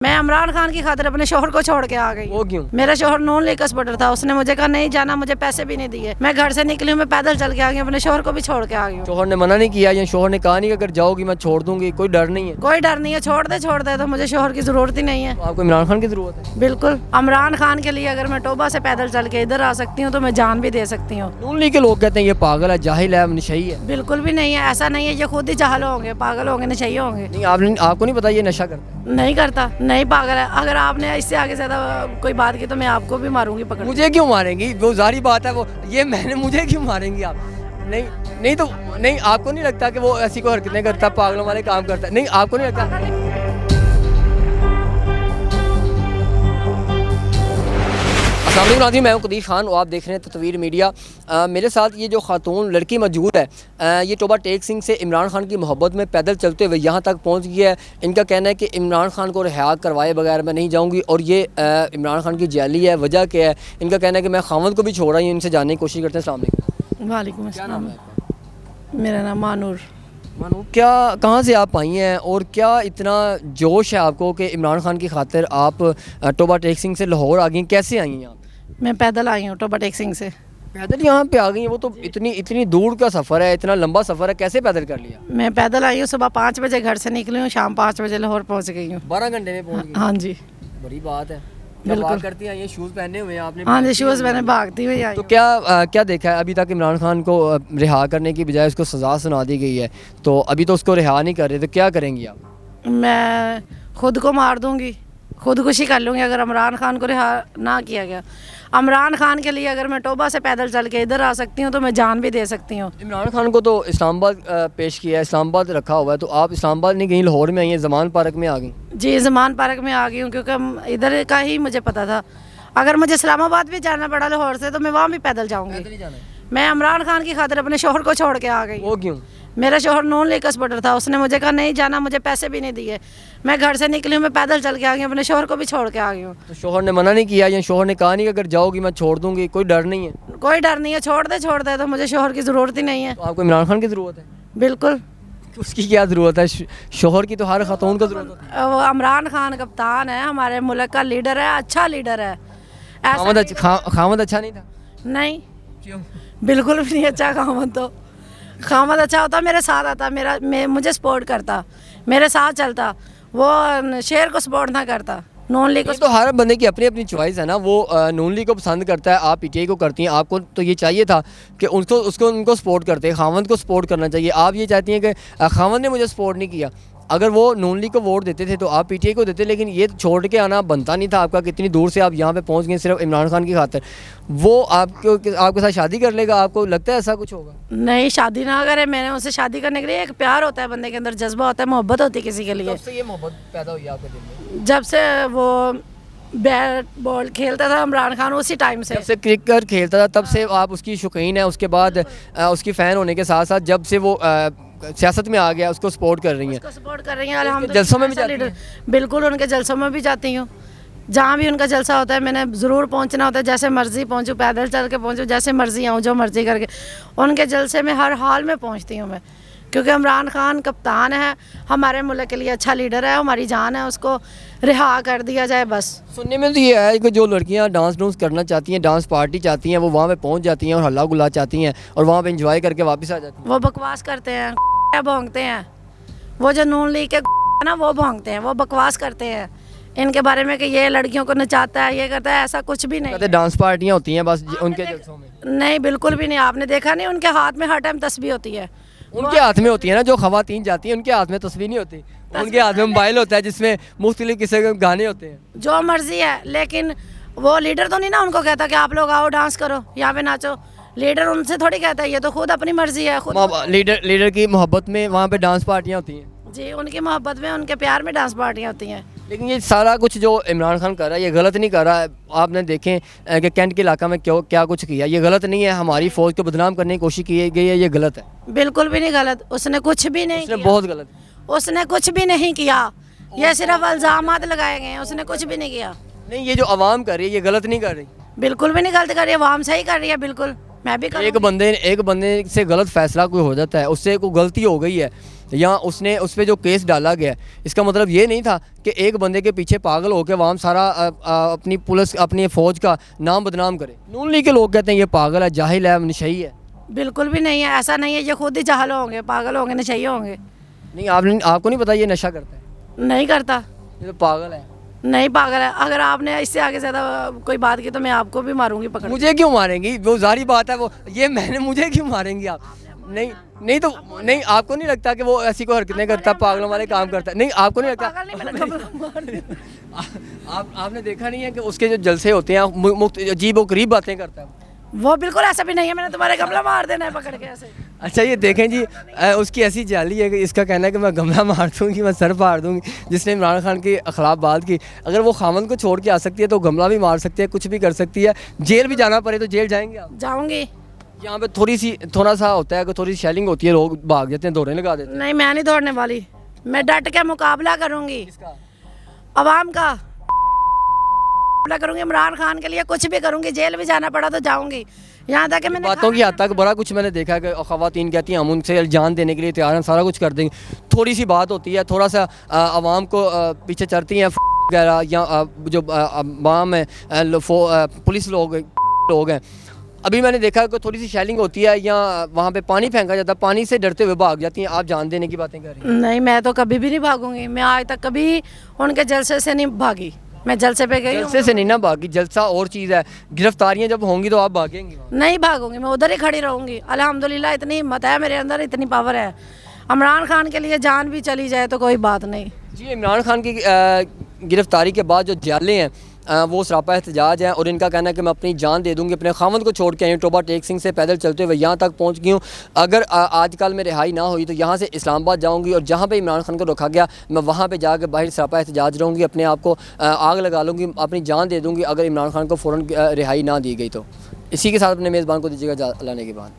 मैं इमरान खान की खातिर अपने शोहर को छोड़ के आ गई। वो क्यों? मेरा शोहर नॉन लीग का सपोर्टर था, उसने मुझे कहा नहीं जाना, मुझे पैसे भी नहीं दिए। मैं घर से निकली हूँ, मैं पैदल चल के आ गई, अपने शोहर को भी छोड़ के आ गई हूँ। शोहर ने मना नहीं किया या शोहर ने कहा नहीं कि अगर जाओगी मैं छोड़ दूंगी? कोई डर नहीं है? कोई डर नहीं है, छोड़ दे तो मुझे शोहर की जरूरत ही नहीं है। तो आपको इमरान खान की जरूरत है? बिल्कुल, इमरान खान के लिए अगर मैं टोबा से पैदल चल के इधर आ सकती हूँ तो मैं जान भी दे सकती हूँ। नून लीग के लोग कहते हैं ये पागल है, जाहिल है, नशई है। बिल्कुल भी नहीं है, ऐसा नहीं है, ये खुद ही जाहल होंगे, पागल होंगे, नशई होंगे। नहीं आपको नहीं पता ये नशा करता है? नहीं करता, नहीं पागल है। अगर आपने इससे आगे ज्यादा कोई बात की तो मैं आपको भी मारूंगी पकड़। मुझे क्यों मारेंगी? वो जारी बात है, वो ये मैंने मुझे क्यों मारेंगी आप? नहीं नहीं तो नहीं, आपको नहीं लगता कि वो ऐसी कोई हरकतें करता, पागलों वाले काम करता है? नहीं आपको नहीं लगता? अस्सलाम वालेकुम नाज़रीन, मैं हूं कदीर खान और आप देख रहे हैं तस्वीर मीडिया। मेरे साथ ये जो खातून लड़की मौजूद है, ये टोबा टेक सिंह से इमरान खान की मोहब्बत में पैदल चलते हुए यहाँ तक पहुँच गई है। इनका कहना है कि इमरान खान को रिहा करवाए बगैर मैं नहीं जाऊँगी और ये इमरान खान की जैली है। वजह क्या है? इनका कहना है कि मैं खामद को भी छोड़ रही हूँ। इनसे जानने की कोशिश करते हैं। अस्सलाम वालेकुम। वालेकुम अस्सलाम। मेरा नाम मानूर। मानो क्या, कहाँ से आप आई हैं और क्या इतना जोश है आपको कि इमरान खान की खातिर आप टोबा टेक सिंह से लाहौर आ गई? कैसे आई हैं आप? मैं पैदल आई हूँ टोबा टेक सिंह से। पैदल यहाँ पे आ गई हैं? वो तो इतनी दूर का सफ़र है, इतना लंबा सफ़र है, कैसे पैदल कर लिया? मैं पैदल आई हूँ, सुबह 5 बजे घर से निकली हूँ, शाम 5 बजे लाहौर पहुँच गई हूँ। 12 घंटे में पहुँच गई? हाँ जी, बड़ी बात है। बिल्कुल। क्या करती हैं? ये शूज़ पहने हुए हैं आपने? हाँ जी, शूज़ मैंने भागती हुई आई तो हूँ। क्या देखा है अभी तक? इमरान खान को रिहा करने की बजाय उसको सज़ा सुना दी गई है, तो अभी तो उसको रिहा नहीं कर रहे, तो क्या करेंगी आप? मैं खुद को मार दूंगी, खुदकुशी कर लूँगी अगर इमरान खान को रिहा ना किया गया। इमरान खान के लिए अगर मैं टोबा से पैदल चल के इधर आ सकती हूँ तो मैं जान भी दे सकती हूँ। इमरान खान को तो इस्लामाबाद पेश किया है, इस्लामाबाद रखा हुआ है, तो आप इस्लामाबाद नहीं गई, लाहौर में आई हैं, ज़मान पार्क में आ गई? जी, ज़मान पार्क में आ गई हूँ क्योंकि इधर का ही मुझे पता था। अगर मुझे इस्लामाबाद भी जाना पड़ा लाहौर से तो मैं वहाँ भी पैदल जाऊँगी। मैं इमरान खान की खातिर अपने शोहर को छोड़ के आ गई। वो क्यों? मेरा शोहर नॉन लीग का सपोर्टर था, उसने मुझे कहा नहीं जाना, मुझे पैसे भी नहीं दिए। मैं घर से निकली हूँ, मैं पैदल चल के आ गई, अपने शोहर को भी छोड़ के आ गई हूँ। तो शोहर ने मना नहीं किया या शोहर ने कहा नहीं कि अगर जाओगी मैं छोड़ दूंगी? कोई डर नहीं है? कोई डर नहीं है, छोड़ दे तो मुझे शोहर की ज़रूरत ही नहीं है। तो आपको इमरान खान की ज़रूरत है? बिल्कुल। उसकी क्या ज़रूरत है? शोहर की तो हर खातून को ज़रूरत होती है। वो इमरान खान कप्तान है, हमारे मुल्क का लीडर है, अच्छा लीडर है। खामद अच्छा नहीं था? नहीं, क्यों? बिल्कुल भी नहीं अच्छा खामद। तो खामद अच्छा होता मेरे साथ आता, मुझे सपोर्ट करता, मेरे साथ चलता। वो शेर को सपोर्ट ना करता, नॉन लीग को। तो हर बंदे की अपनी अपनी चॉइस है ना। वो नून लीग को पसंद करता है, आप पीटीआई को करती हैं। आपको तो ये चाहिए था कि उनको सपोर्ट करते, खामद को सपोर्ट करना चाहिए। आप ये चाहती हैं कि खामद ने मुझे सपोर्ट नहीं किया। अगर वो नून लीग को वोट देते थे तो आप पीटीआई को देते, लेकिन ये छोड़ के आना बनता नहीं था आपका। कितनी दूर से आप यहाँ पे पहुँच गए सिर्फ इमरान खान की खातिर। वो आपके साथ शादी कर लेगा? आपको लगता है ऐसा कुछ होगा? नहीं, शादी ना करे। मैंने उससे शादी करने के लिए, एक प्यार होता है बंदे के अंदर, जज्बा होता है, मोहब्बत होती है किसी के लिए। कब से ये मोहब्बत पैदा हुई आपके दिल में? जब से वो बैट बॉल खेलता था इमरान खान, उसी टाइम से। जब से क्रिकेट खेलता था तब से आप उसकी शौकीन है। उसके बाद उसकी फ़ैन होने के साथ साथ जब से वो सियासत में आ गया उसको सपोर्ट कर रही हैं? उसको सपोर्ट कर रही हैं अल्हम्दुलिल्लाह। जलसों में भी जाती हैं? बिल्कुल, उनके जलसों में भी जाती हूँ। जहाँ भी उनका जलसा होता है मैंने ज़रूर पहुँचना होता है। जैसे मर्ज़ी पहुँचूँ, पैदल चल के पहुँचूँ, जैसे मर्ज़ी आऊँ, जो मर्ज़ी करके उनके जलसे में हर हाल में पहुँचती हूँ मैं। क्योंकि इमरान खान कप्तान है, हमारे मुल्क के लिए अच्छा लीडर है, हमारी जान है, उसको रिहा कर दिया जाए बस। सुनने में तो ये है कि जो लड़कियां डांस करना चाहती हैं, डांस पार्टी चाहती हैं, वो वहाँ पे पहुँच जाती हैं और हल्ला गुल्ला चाहती हैं और वहाँ पे एंजॉय करके वापस आ जाती हैं। वो बकवास करते हैं, भोंगते हैं। वो जो नून लीग के ना, वो भोंगते हैं, वो बकवास करते हैं इनके बारे में कि ये लड़कियों को नचाता है, ये करता है। ऐसा कुछ भी नहीं। कहते डांस पार्टियाँ होती हैं बस उनके जलसों में? नहीं, बिल्कुल भी नहीं। आपने देखा नहीं, उनके हाथ में हर टाइम तस्बीह होती है। उनके हाथ में होती है ना, जो खवातीन जाती हैं उनके हाथ में तस्वीर नहीं होती। उनके हाथ में मोबाइल होता है जिसमें मुख्तलिफ किस्म के गाने होते हैं। जो मर्जी है, लेकिन वो लीडर तो नहीं ना उनको कहता कि आप लोग आओ डांस करो, यहाँ पे नाचो। लीडर उनसे थोड़ी कहता है, ये तो खुद अपनी मर्जी है। खुद लीडर की मोहब्बत में वहाँ पे डांस पार्टियाँ होती हैं? जी, उनकी मोहब्बत में, उनके प्यार में डांस पार्टियाँ होती हैं। लेकिन ये सारा कुछ जो इमरान खान कर रहा है ये गलत नहीं कर रहा है। आपने देखें कि कैंट के इलाका में क्या कुछ किया, ये गलत नहीं है। हमारी फ़ौज को बदनाम करने की कोशिश की गई है, ये गलत है। बिल्कुल भी नहीं गलत, उसने कुछ भी नहीं किया। बहुत गलत, उसने कुछ भी नहीं किया, ये सिर्फ इल्ज़ामात लगाए गए हैं, उसने कुछ भी नहीं किया। नहीं, ये जो आवाम कर रही है ये गलत नहीं कर रही? बिल्कुल भी नहीं गलत कर रही है, आवाम सही कर रही है। बिल्कुल, मैं भी एक बंदे से गलत फैसला कोई हो जाता है, उससे कोई गलती हो गई है, یا اس نے اس پہ جو کیس ڈالا گیا ہے اس کا مطلب یہ نہیں تھا کہ ایک بندے کے پیچھے پاگل ہو کے وہاں سارا اپنی پولیس اپنی فوج کا نام بدنام کرے. نون لیگ کے لوگ کہتے ہیں یہ پاگل ہے, جاہل ہے, نشئی ہے. بالکل بھی نہیں ہے, ایسا نہیں ہے, یہ خود ہی جاہل ہوں گے, پاگل ہوں گے, نشئی ہوں گے. نہیں آپ کو نہیں پتا یہ نشہ کرتا ہے؟ نہیں کرتا. یہ تو پاگل ہے. نہیں پاگل ہے. اگر آپ نے اس سے آگے زیادہ کوئی بات کی تو میں آپ کو بھی ماروں گی پکڑ. مجھے کیوں ماریں گی؟ وہ ظاہری بات ہے, وہ یہ میں نے مجھے کیوں ماریں گی آپ؟ نہیں تو نہیں, آپ کو نہیں لگتا کہ وہ ایسی کوئی حرکتیں کرتا, پاگلوں والے کام کرتا ہے؟ نہیں آپ کو نہیں لگتا؟ آپ نے دیکھا نہیں ہے کہ اس کے جو جلسے ہوتے ہیں عجیب و غریب باتیں کرتا ہے وہ بالکل ایسا بھی نہیں ہے. میں نے تمہارے گملہ مار دینا ہے پکڑ کے ایسے. اچھا یہ دیکھیں جی, اس کی ایسی جالی ہے کہ اس کا کہنا ہے کہ میں گملہ مار دوں گی, میں سر پھاڑ دوں گی. جس نے عمران خان کے خلاف بات کی, اگر وہ خامند کو چھوڑ کے آ سکتی ہے تو گملہ بھی مار سکتی ہے, کچھ بھی کر سکتی ہے. جیل بھی جانا پڑے تو جیل جائیں گے آپ؟ جاؤں گی. یہاں پہ تھوڑا سا ہوتا ہے کہ تھوڑی سی شیلنگ ہوتی ہے, لوگ بھاگ جاتے ہیں, دوڑنے لگا دیتے ہیں. نہیں میں نہیں دوڑنے والی, میں ڈٹ کے مقابلہ کروں گی عوام کا. مقابلہ کروں گی عمران خان کے لیے, کچھ بھی کروں گی. جیل بھی جانا پڑا تو جاؤں گی. یہاں تک کہ میں نے باتوں کی حد تک بڑا کچھ میں نے دیکھا ہے کہ خواتین کہتی ہیں ہم ان سے جان دینے کے لیے تیار ہیں, سارا کچھ کر دیں گے. تھوڑی سی بات ہوتی ہے, تھوڑا سا عوام کو پیچھے چڑھتی ہیں وغیرہ, یا جو عوام ہے, پولیس لوگ ہیں. ابھی میں نے دیکھا کہ تھوڑی سی شیلنگ ہوتی ہے یا وہاں پہ پانی پھینکا جاتا ہے, پانی سے ڈرتے ہوئے بھاگ جاتی ہیں. آپ جان دینے کی باتیں کر رہی ہیں. نہیں میں تو کبھی بھی نہیں بھاگوں گی. میں آج تک کبھی ان کے جلسے سے نہیں بھاگی. میں جلسے پہ گئی. جلسے سے نہیں نا بھاگی, جلسہ اور چیز ہے. گرفتاریاں جب ہوں گی تو آپ بھاگیں گی؟ نہیں بھاگوں گی, میں ادھر ہی کھڑی رہوں گی. الحمدللہ اتنی ہمت ہے میرے اندر, اتنی پاور ہے. عمران خان کے لیے جان بھی چلی جائے تو کوئی بات نہیں. جی عمران خان کی گرفتاری کے بعد جو جالے ہیں وہ سراپا احتجاج ہیں, اور ان کا کہنا ہے کہ میں اپنی جان دے دوں گی. اپنے خاوند کو چھوڑ کے آئی ہوں, ٹوبا ٹیک سنگھ سے پیدل چلتے ہوئے یہاں تک پہنچ گئی ہوں. اگر آج کل میں رہائی نہ ہوئی تو یہاں سے اسلام آباد جاؤں گی, اور جہاں پہ عمران خان کو رکھا گیا میں وہاں پہ جا کے باہر سراپا احتجاج رہوں گی. اپنے آپ کو آگ لگا لوں گی, اپنی جان دے دوں گی اگر عمران خان کو فوراً رہائی نہ دی گئی تو. اسی کے ساتھ اپنے میزبان کو دیجیے گا اللہ نے کے بعد.